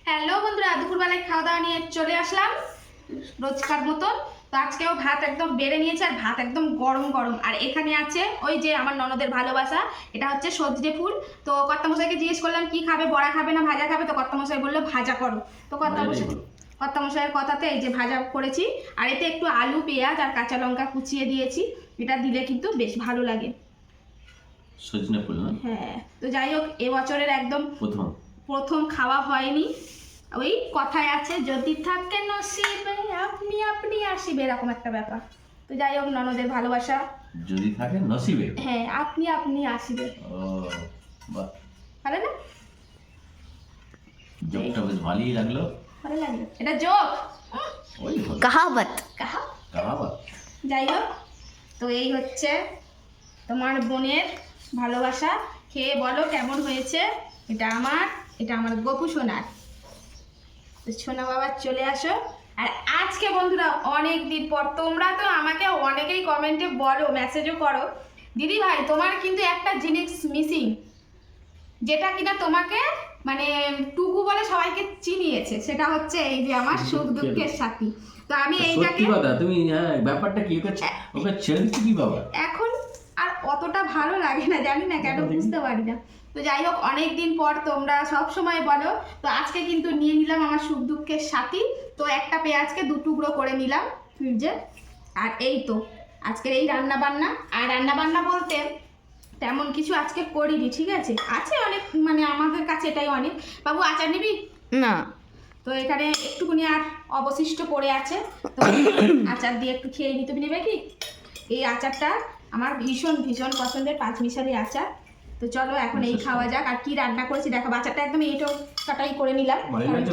Hello বন্ধুরা, দুপুরবেলায় খাওয়া দাওয়া নিয়ে চলে আসলাম রোজকার মতন। তো আজকেও ভাত একদম বেড়ে নিয়েছে, আর ভাত একদম গরম গরম। আর এখানে আছে ওই যে আমার ননদের ভালোবাসা, এটা হচ্ছে সজনে ফুল। তো কর্তামশাইকে জিজ্ঞেস করলাম কি খাবে, বড়া খাবে না ভাজা খাবে। তো কর্তামশাই বললো ভাজা করো। তো কর্তামশাইয়ের কথাতে এই যে ভাজা করেছি। আর এতে একটু আলু, পেঁয়াজ আর কাঁচা লঙ্কা কুচিয়ে দিয়েছি। এটা দিলে কিন্তু বেশ ভালো লাগে। সজনে ফুল না? হ্যাঁ। তো যাই হোক, এবছরের একদম প্রথম খাওয়া হয়নি। ওই কথায় আছে, যদি থাকে নসিবে আপনি আপনি আসিবে, এরকম একটা ব্যাপার। তো যাই হোক, ননদের ভালোবাসা যদি থাকে নসিবে, হ্যাঁ আপনি আপনি আসিবে। ও বাহ, ভালো না? জোকটা বেশ ভালোই লাগলো। ভালো লাগলো, এটা জোক, ওই কাহাবত। কাহাবত। যাই হোক, তো এই হচ্ছে তোমার বোনের ভালোবাসা। খেয়ে বলো কেমন হয়েছে। এটা আমার গপু সোনার। তো সোনা বাবা চলে আসো। আর আজকে বন্ধুরা অনেক দিন পর, তোমরা তো আমাকে অনেকেই কমেন্টে বলো, মেসেজও করো, দিদি ভাই তোমার কিন্তু একটা জিনিস মিসিং, যেটা কিনা তোমাকে মানে টুকু বলে সবাইকে চিনিয়েছে, সেটা হচ্ছে এই যে আমার সুখ দুঃখের সাথী। তো আমি এইটাকে তুমি ব্যাপারটা কি, ওকে ছেড়ে দিচ্ছি কি বাবা? এখন আর অতটা ভালো লাগে না, জানি না কেন, বুঝতে পারি না। তো যাই হোক, অনেক দিন পর তোমরা সব সময় বলো, তো আজকে কিন্তু নিয়ে নিলাম আমার সুখ দুঃখের সাথী। তো একটা পেঁয়াজকে দু টুকরো করে নিলাম ফ্রিজে। আর এই তো আজকের এই রান্না বান্না। আর রান্না বান্না বলতে তেমন কিছু আজকে করিনি, ঠিক আছে, আছে অনেক, মানে আমাদের কাছে এটাই অনেক। বাবু আচার নিবি না? তো এখানে একটুকুনি আর অবশিষ্ট পড়ে আছে, তো আচার দিয়ে একটু খেয়ে নিতে নেবে কি। এই আচারটা আমার ভীষণ ভীষণ পছন্দের, পাঁচমিশালি আচার। তো চলো এখন এই খাওয়া যাক। আর কি রান্না করেছি দেখো, আচারটা একদম এইটো কাটাই করে নিলাম,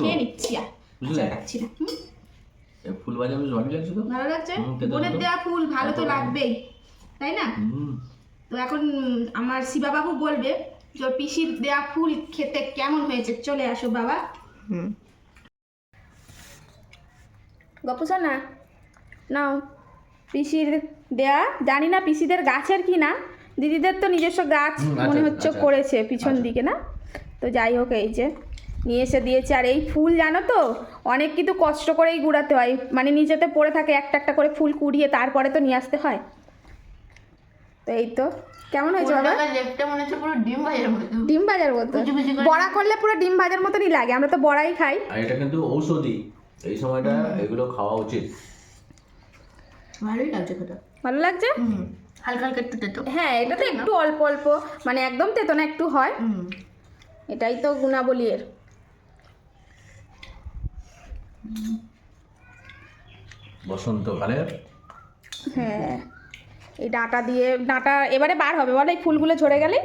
খেয়ে নিচ্ছি। আর আচার রাখছি না। ফুল ভাজা বেশ ভালো লাগছে তো। ভালো লাগছে, বোনের দেওয়া ফুল ভালো তো লাগবেই, তাই না? তো এখন আমার শিবাবাবু বলবে যে ওর পিসির দেওয়া ফুল খেতে কেমন হয়েছে। চলে আসো বাবা। গপুসা না নাও, পিসির দেয়া, জানি না পিসিদের গাছের কি না, দিদিদের তো নিজস্ব গাছ মনে হচ্ছে করেছে পিছন দিকে না। তো যাই হোক, এই যে নিয়ে এসে দিয়েছে। আর এই ফুল জানো তো অনেক কিন্তু কষ্ট করেই গুড়াতে হয়, মানে নিচেতে পড়ে থাকে একটা একটা করে ফুল কুড়িয়ে, তারপরে তো নিয়ে আসতে হয়। তো এই তো কেমন হয়েছে বাবা? লেপটা মনে হচ্ছে পুরো ডিম ভাজার মতো। ডিম ভাজার মতো, বড়া করলে পুরো ডিম ভাজার মতনই লাগে, আমরা তো বড়াই খাই। আর এটা কিন্তু ঔষধি, এই সময়টা এগুলো খাওয়া উচিত। ভালোই লাগছে খেতে। ভালো লাগছে, হালকা হালকা একটু তেতো। হ্যাঁ এটা তো একটু অল্প অল্প, মানে একদম তেতো না, একটু হয়। এটাই তো গুণাবলী এর। বসন্তকালের। হ্যাঁ, এই ডাঁটা দিয়ে, ডাঁটা এবারে বার হবে বলো এই ফুলগুলো ঝরে গেলে।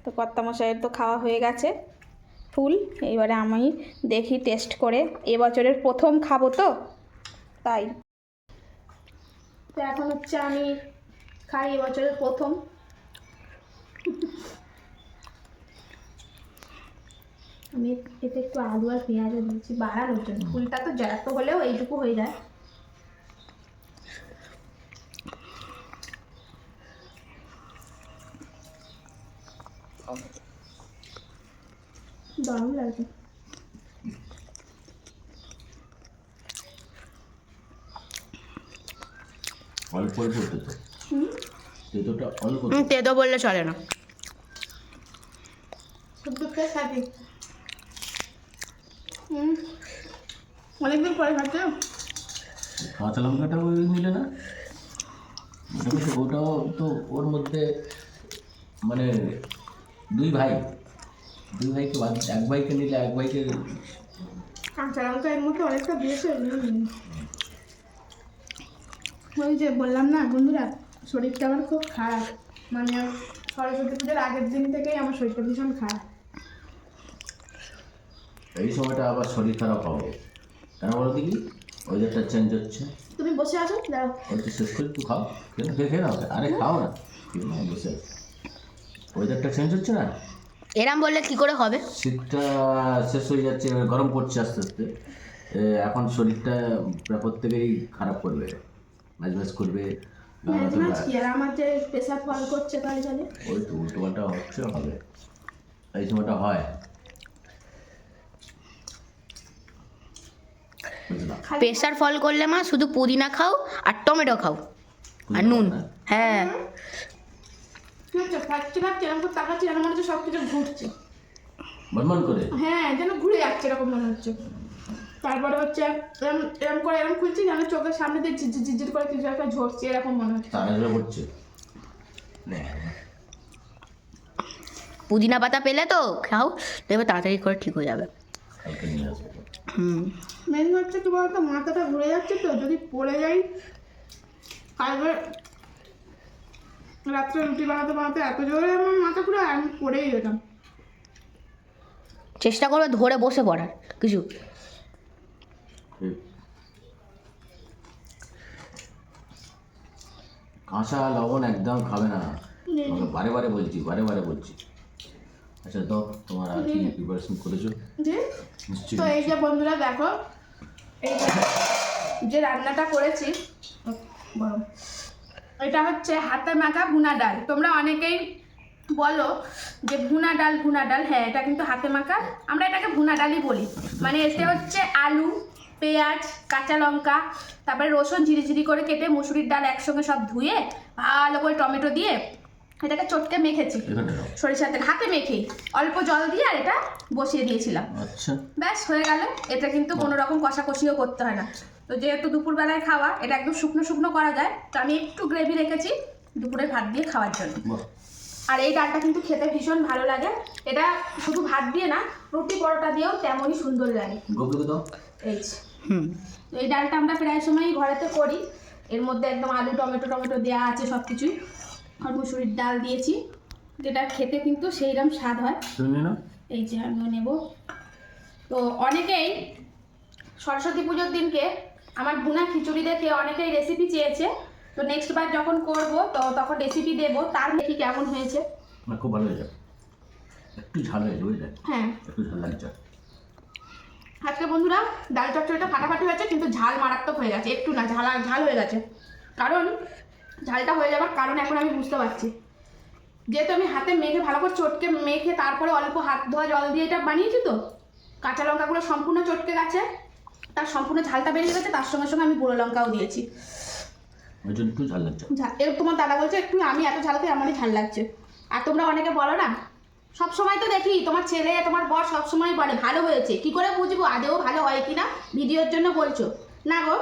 তো কর্তামশাইয়ের তো খাওয়া হয়ে গেছে ফুল, এইবারে আমি দেখি টেস্ট করে, এবছরের প্রথম খাবো তো তাই। তো এখন হচ্ছে আমি খাই এবছরের প্রথম। আমি এতে একটু আলু আর পেঁয়াজও দিয়েছি বাড়ানোর জন্য, ফুলটা তো যত হলেও এইটুকু হয়ে যায়। দারুণ লাগছে। অল্প অল্প তেতো, তেতোটা অল্প। তেতো বললে চলে না। অনেকদিন পরে খাচ্ছে। কাঁচা লঙ্কাটাও নিলে না, মোটামুটি ওটাও তো ওর মধ্যে, মানে দুই ভাইকে বাদ, এক ভাইকে নিলে এক ভাইকে। কাঁচা লঙ্কা এর মধ্যে অনেকটা দিয়েছে। ওই যে বললাম না বন্ধুরা, শরীরটা আমার খুব খারাপ, মানে সরস্বতী পুজোর আগের দিন থেকেই আমার শরীরটা ভীষণ খারাপ। এই সময়টা আবার শরীর খারাপ হবে কেন বলো দেখি? ওয়েদারটা চেঞ্জ হচ্ছে। তুমি বসে আসো, দাঁড়াও। ওই তো শেষ করে একটু খাও, খেয়ে নাও। আরে খাও না, বসে ওয়েদারটা চেঞ্জ হচ্ছে না, এরম বললে কি করে হবে? শীতটা শেষ হয়ে যাচ্ছে, গরম পড়ছে আস্তে আস্তে। এখন শরীরটা প্রায় প্রত্যেকেরই খারাপ করবে, ম্যাচ করবে। আমার যে প্রেশার ফল করছে তাই জানে। ওই তো উল্টো পাল্টা হচ্ছে, হবে এই সময়টা হয়। বুঝলাম। প্রেশার ফল করলে মা শুধু পুদিনা খাও আর টমেটো খাও আর নুন। হ্যাঁ কি হচ্ছে খাচ্ছি খাচ্ছি এরকম করে তাকাচ্ছি যেন মনে হচ্ছে সব কিছু ঘুরছে। মনমন করে হ্যাঁ যেন ঘুরে যাচ্ছে এরকম মনে হচ্ছে। তারপরে হচ্ছে এরম এরম করে এরম খুলছি যেন চোখের সামনে দিয়ে ঝিরঝির ঝিরঝির করে কিছু একটা ঝরছে এরকম মনে হচ্ছে। তারা ধরে পড়ছে। পুদিনা পাতা পেলে তো খাও, দেখবে তাড়াতাড়ি করে ঠিক হয়ে যাবে। কালকে নিয়ে আসবো। হুম মেন হচ্ছে কি বলতো মাথাটা ঘুরে যাচ্ছে তো, যদি পড়ে যাই কালকে রাত্রে রুটি বানাতে বানাতে এত জোরে আমার মাথা ঘুরে আমি পড়েই যেতাম। চেষ্টা করবে ধরে বসে পড়ার কিছু। ঠিক। কাঁচা লবণ একদম খাবে না, তোমাকে বারে বারে বলছি। আচ্ছা তো তোমার আর কি প্রিপারেশন করেছো? জি নিশ্চয়ই। তো এই যে বন্ধুরা দেখো এই যে রান্নাটা করেছি গরম, এটা হচ্ছে হাতে মাখা ভুনা ডাল। তোমরা অনেকেই বলো যে ভুনা ডাল, হ্যাঁ এটা কিন্তু হাতে মাখা, আমরা এটাকে ভুনা ডালই বলি। মানে এতে হচ্ছে আলু, পেঁয়াজ, কাঁচা লঙ্কা, তারপরে রসুন ঝিরিঝিরি করে কেটে, মুসুরির ডাল একসঙ্গে সব ধুয়ে ভালো করে টমেটো দিয়ে এটাকে চটকে মেখেছি এখানটা দাও। সরিষার তেল হাতে মেখেই, অল্প জল দিয়ে আর এটা বসিয়ে দিয়েছিলাম। আচ্ছা ব্যাস হয়ে গেল। এটা কিন্তু কোনো রকম কষাকষিও করতে হয় না। তো যেহেতু দুপুরবেলায় খাওয়া, এটা একদম শুকনো শুকনো করা যায়, তো আমি একটু গ্রেভি রেখেছি দুপুরে ভাত দিয়ে খাওয়ার জন্য। বাহ, আর এই ডালটা কিন্তু খেতে ভীষণ ভালো লাগে। এটা শুধু ভাত দিয়ে না, রুটি পরোটা দিয়েও তেমনই সুন্দর লাগে। গোপুকে দাও। এই যে। হুম তো এই ডালটা আমরা প্রায় সময়ই ঘরেতে করি। এর মধ্যে একদম আলু টমেটো দেওয়া আছে সব কিছুই, আর মুসুরির ডাল দিয়েছি, যেটা খেতে কিন্তু সেইরকম স্বাদ হয়। তুমি না এই যে আমিও নেব। তো অনেকেই সরস্বতী পুজোর দিনকে আমার ভুনা খিচুড়ি দেখে অনেকেই রেসিপি চেয়েছে। তো নেক্সট বার যখন করব তো তখন রেসিপি দেবো, তার দেখি কেমন হয়েছে। না খুব ভালো হয়ে যাবে, একটু ঝাল হয়ে যাবে, হ্যাঁ একটু ঝাল লাগছে। আজকে বন্ধুরা ডাল চচ্চড়িটা ফাটাফাটি হয়েছে, কিন্তু ঝাল মারাত্মক হয়ে গেছে, একটু না ঝাল হয়ে গেছে। কারণ ঝালটা হয়ে যাওয়ার কারণ এখন আমি বুঝতে পারছি। যেহেতু আমি হাতে মেখে ভালো করে চটকে মেখে তারপরে অল্প হাত ধোয়া জল দিয়ে এটা বানিয়েছি, তো কাঁচা লঙ্কাগুলো সম্পূর্ণ চটকে গেছে, তার সম্পূর্ণ ঝালটা বেরিয়ে গেছে, তার সঙ্গে সঙ্গে আমি গুঁড়ো লঙ্কাও দিয়েছি। ওই জন্য একটু ঝাল লাগছে। এর তোমার দাদা বলছে একটু আমি এত ঝালতে আমারই ঝাল লাগছে। আর তোমরা অনেকে বলো না, সব সময় তো দেখি তোমার ছেলে তোমার বর সব সময় বলে ভালো হয়েছে, কি করে বুঝবো আদেও ভালো হয় কি না, ভিডিওর জন্য বলছো না গো।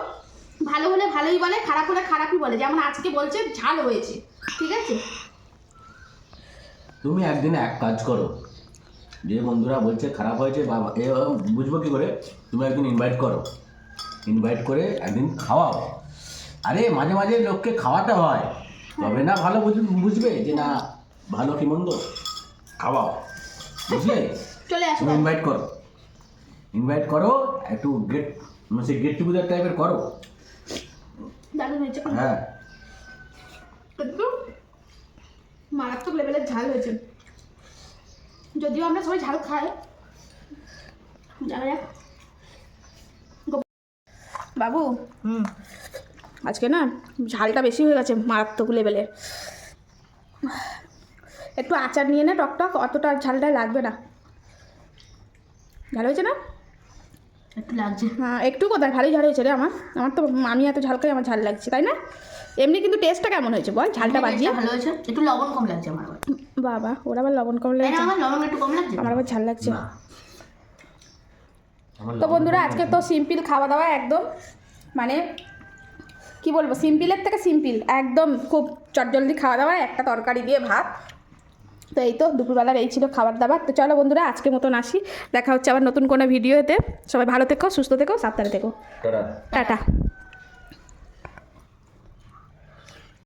ভালো হলে ভালোই বলে, খারাপ হলে খারাপই বলে, যেমন আজকে বলছে ঝাল হয়েছে, ঠিক আছে। তুমি একদিনে এক কাজ করো, যে বন্ধুরা বলছে খারাপ হয়েছে বা এ বুঝবো কি করে, তুমি একদিন ইনভাইট করে একদিন খাওয়াও। আরে মাঝে মাঝে লোককে খাওয়াতে হয়, তবে না ভালো বুঝবে যে না ভালো কি মন্দ। খাওয়াও, বুঝলে? চলে আসো তুমি ইনভাইট করো একটু গেট টুগেদার টাইপের করো। দারুণ হয়েছে, হ্যাঁ একটু মারাত্মক লেভেলের ঝাল হয়েছে। যদিও আমরা সবাই ঝাল খাই, দেখা যাক। বাবু হুম আজকে না ঝালটা বেশি হয়ে গেছে, মারাত্মক লেভেলের। একটু আচার নিয়ে নে টকটক, অতটা ঝালটা লাগবে না। ঝাল হয়েছে না? একটু লাগছে। হ্যাঁ একটু কোথায়, ভালোই ঝাল হয়েছে রে। আমার তো আমি এত ঝাল খাই, আমার ঝাল লাগছে, তাই না? এমনি কিন্তু টেস্টটা কেমন হয়েছে বল, ঝালটা বাজিয়ে? ভালো হয়েছে, একটু লবণ কম লাগছে আমার আবার। বাবা ওরা আবার লবণ কম তাই লাগছে, না, আমার লবণ একটু কম লাগছে। আমার আবার ঝাল লাগছে। না। আমার তো বন্ধুরা আজকে তো সিম্পল খাওয়া দাওয়া, একদম মানে কি বলবো, সিম্পলের থেকে সিম্পল, একদম খুব চটজলদি খাওয়া দাওয়া, একটা তরকারি দিয়ে ভাত। তো এই তো দুপুরবেলার এই ছিল খাবার দাবার। তো চলো বন্ধুরা আজকের মতন আসি, দেখা হচ্ছে আবার নতুন কোনো ভিডিওতে। সবাই ভালো থেকো, সুস্থ থেকো, সাবধানে থেকো, টাটা। টাটা।